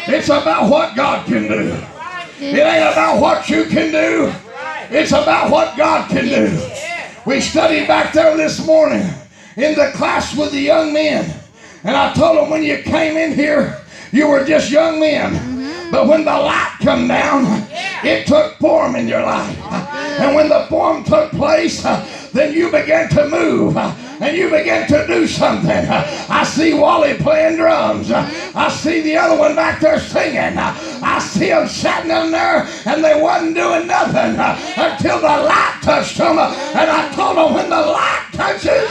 It's about what God can do. It ain't about what you can do. It's about what God can do. We studied back there this morning in the class with the young men. And I told them when you came in here, you were just young men. But when the light come down, it took form in your life. And when the form took place, then you began to move. And you began to do something. I see Wally playing drums. I see the other one back there singing. I see them sitting in there and they wasn't doing nothing until the light touched them. And I told them when the light touches,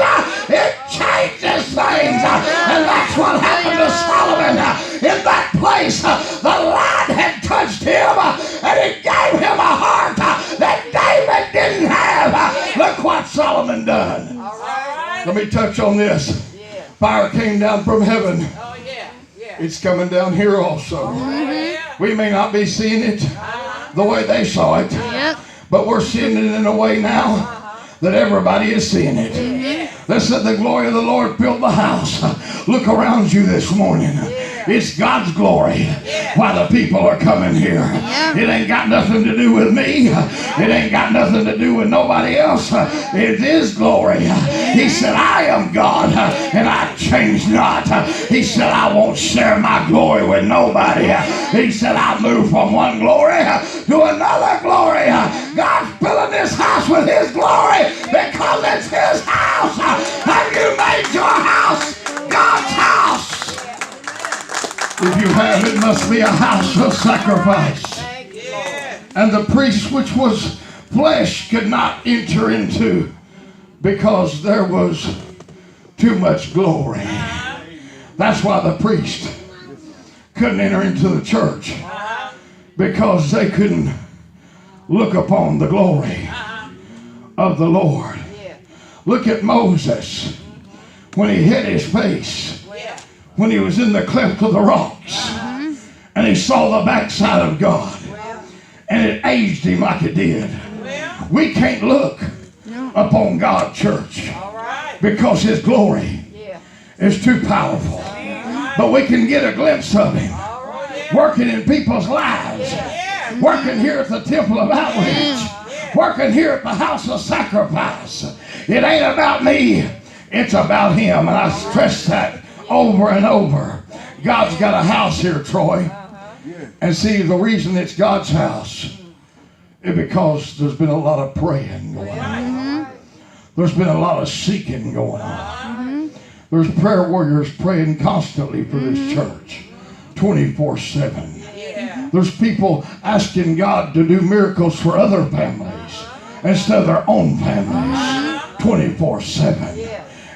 it changes things. And that's what happened to Solomon. In that place, the light had touched him and it gave him a heart that David didn't have. Look what Solomon done. Let me touch on this. Fire came down from heaven. It's coming down here also. We may not be seeing it the way they saw it, but we're seeing it in a way now that everybody is seeing it. Listen, the glory of the Lord filled the house. Look around you this morning. It's God's glory why the people are coming here. It ain't got nothing to do with me. It ain't got nothing to do with nobody else. It is glory. He said, I am God and I change not. He said, I won't share my glory with nobody. He said, I move from one glory to another glory. God's filling this house with his glory because it's his house. Have you made your house God's house? If you have, it must be a house of sacrifice. And the priest, which was flesh, could not enter into because there was too much glory. That's why the priest couldn't enter into the church, because they couldn't look upon the glory of the Lord. Look at Moses when he hid his face, when he was in the cleft of the rocks, and he saw the backside of God, and it aged him like it did. We can't look upon God, church, because his glory is too powerful. But we can get a glimpse of him working in people's lives, working here at the Temple of Outreach, working here at the House of Sacrifice. It ain't about me, it's about him. And I stress that over and over. God's got a house here, Troy. And see, the reason it's God's house is because there's been a lot of praying going on. There's been a lot of seeking going on. There's prayer warriors praying constantly for this church, 24/7. There's people asking God to do miracles for other families instead of their own families, 24/7.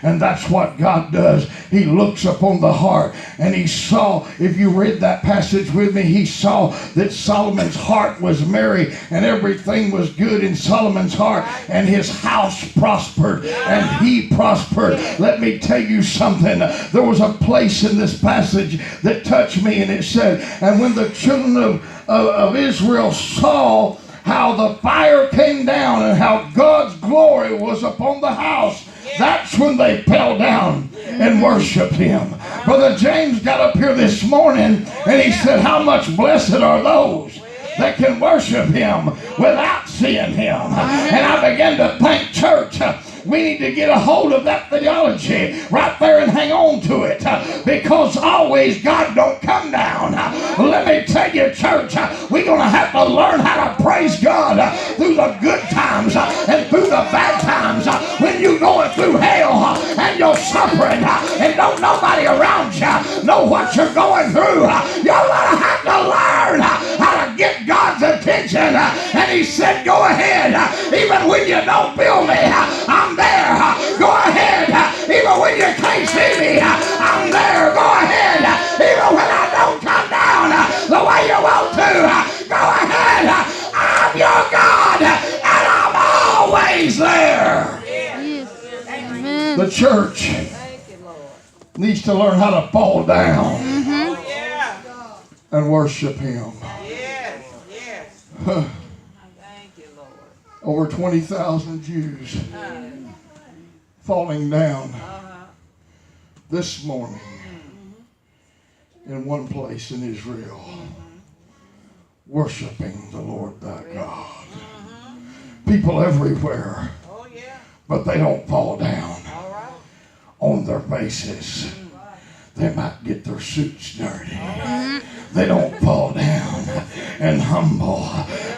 And that's what God does. He looks upon the heart. And he saw, if you read that passage with me, he saw that Solomon's heart was merry and everything was good in Solomon's heart. And his house prospered and he prospered. Let me tell you something. There was a place in this passage that touched me, and it said, and when the children of Israel saw how the fire came down and how God's glory was upon the house, that's when they fell down and worshiped him. Brother James got up here this morning and he said, how much blessed are those that can worship him without seeing him. And I began to think, church, we need to get a hold of that theology right there and hang on to it, because always God don't come down. Let me tell you, church, we're going to have to learn how to praise God through the good times and through the bad times. When you're going through hell and you're suffering and don't nobody around you know what you're going through, you're going to have to learn how to get God's attention. And he said, go ahead, even when you don't feel me, I'm there. Go ahead, even when you can't see me, I'm there. Go ahead, even when I don't come down the way you want to. Go ahead, I'm your God, and I'm always there. Yes. The church needs to learn how to fall down and worship him. Over 20,000 Jews falling down this morning in one place in Israel, worshiping the Lord thy God. People everywhere, but they don't fall down on their faces. They might get their suits dirty. They don't fall down and humble.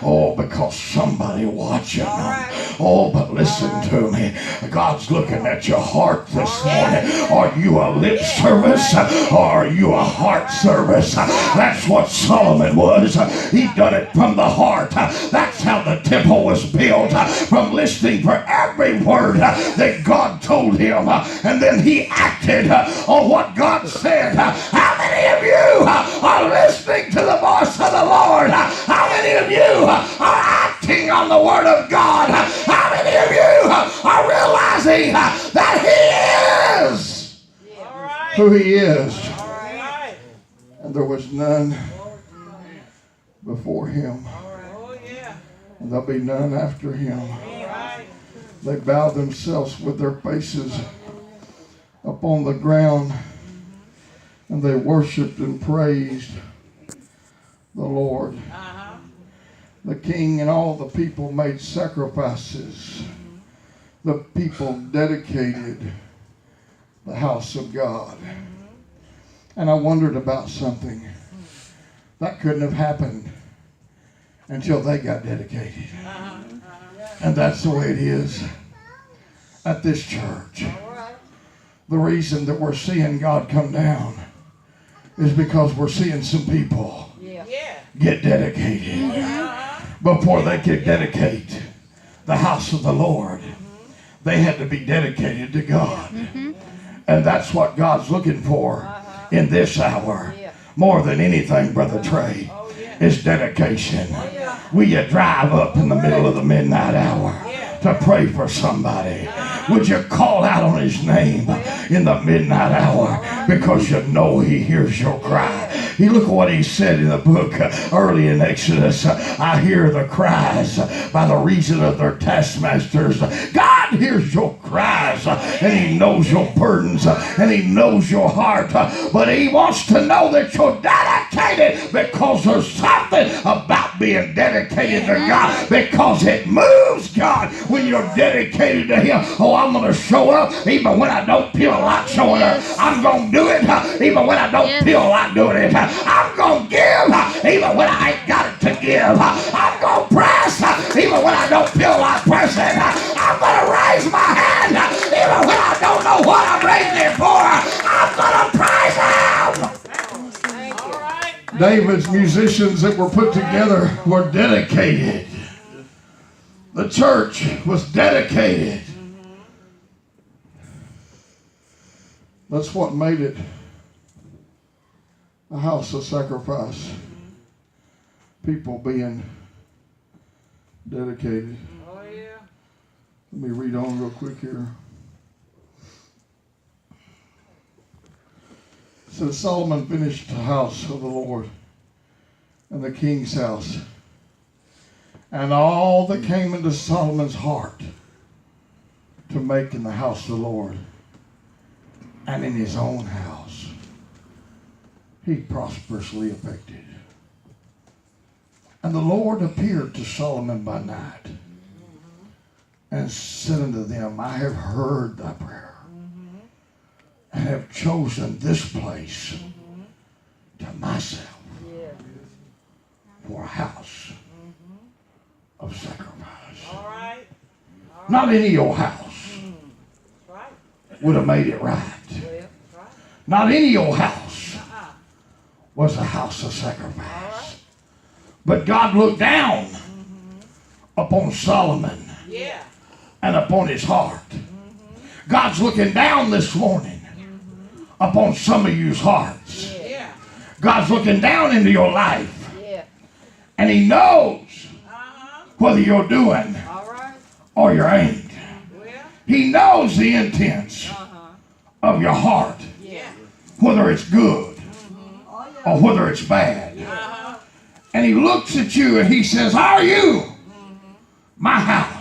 Oh, because somebody watching them. Oh, but listen to me. God's looking at your heart this morning. Are you a lip service or are you a heart service? That's what Solomon was. He done it from the heart. That's how the temple was built. From listening for every word that God told him. And then he acted on what God said. How many of you are listening to the voice of the Lord? How many of you are acting on the word of God? How many of you are realizing that He is who He is? And there was none before Him, and there'll be none after Him. They bowed themselves with their faces upon the ground, and they worshiped and praised the Lord. The king and all the people made sacrifices. The people dedicated the house of God. And I wondered about something. That couldn't have happened until they got dedicated. And that's the way it is at this church. The reason that we're seeing God come down is because we're seeing some people get dedicated. Before they could dedicate the house of the Lord, they had to be dedicated to God. And that's what God's looking for in this hour. More than anything, Brother Trey, is dedication. Will you drive up in the middle of the midnight hour to pray for somebody? Would you call out on His name in the midnight hour because you know He hears your cry? You look at what He said in the book early in Exodus. I hear the cries by the reason of their taskmasters. God hears your cries and He knows your burdens and He knows your heart. But He wants to know that you're dedicated, because there's something about being dedicated to God, because it moves God when you're dedicated to Him. Oh, I'm going to show up even when I don't feel like showing up. I'm going to do it even when I don't feel like doing it. I'm going to give even when I ain't got it to give. I'm going to press even when I don't feel like pressing. I'm going to raise my hand even when I don't know what I'm raising it for. I'm going to praise Him. David's musicians that were put together were dedicated. The church was dedicated. That's what made it a house of sacrifice. People being dedicated. Oh, yeah. Let me read on real quick here. It says, Solomon finished the house of the Lord and the king's house, and all that came into Solomon's heart to make in the house of the Lord and in his own house, he prosperously effected. And the Lord appeared to Solomon by night and said unto them, I have heard thy prayer and have chosen this place to myself for a house of sacrifice. Not any old house would have made it right. Not any old house was a house of sacrifice. But God looked down upon Solomon and upon his heart. God's looking down this morning upon some of you's hearts. God's looking down into your life. And He knows whether you're doing or you ain't. He knows the intents of your heart, whether it's good or whether it's bad. And He looks at you and He says, are you my house?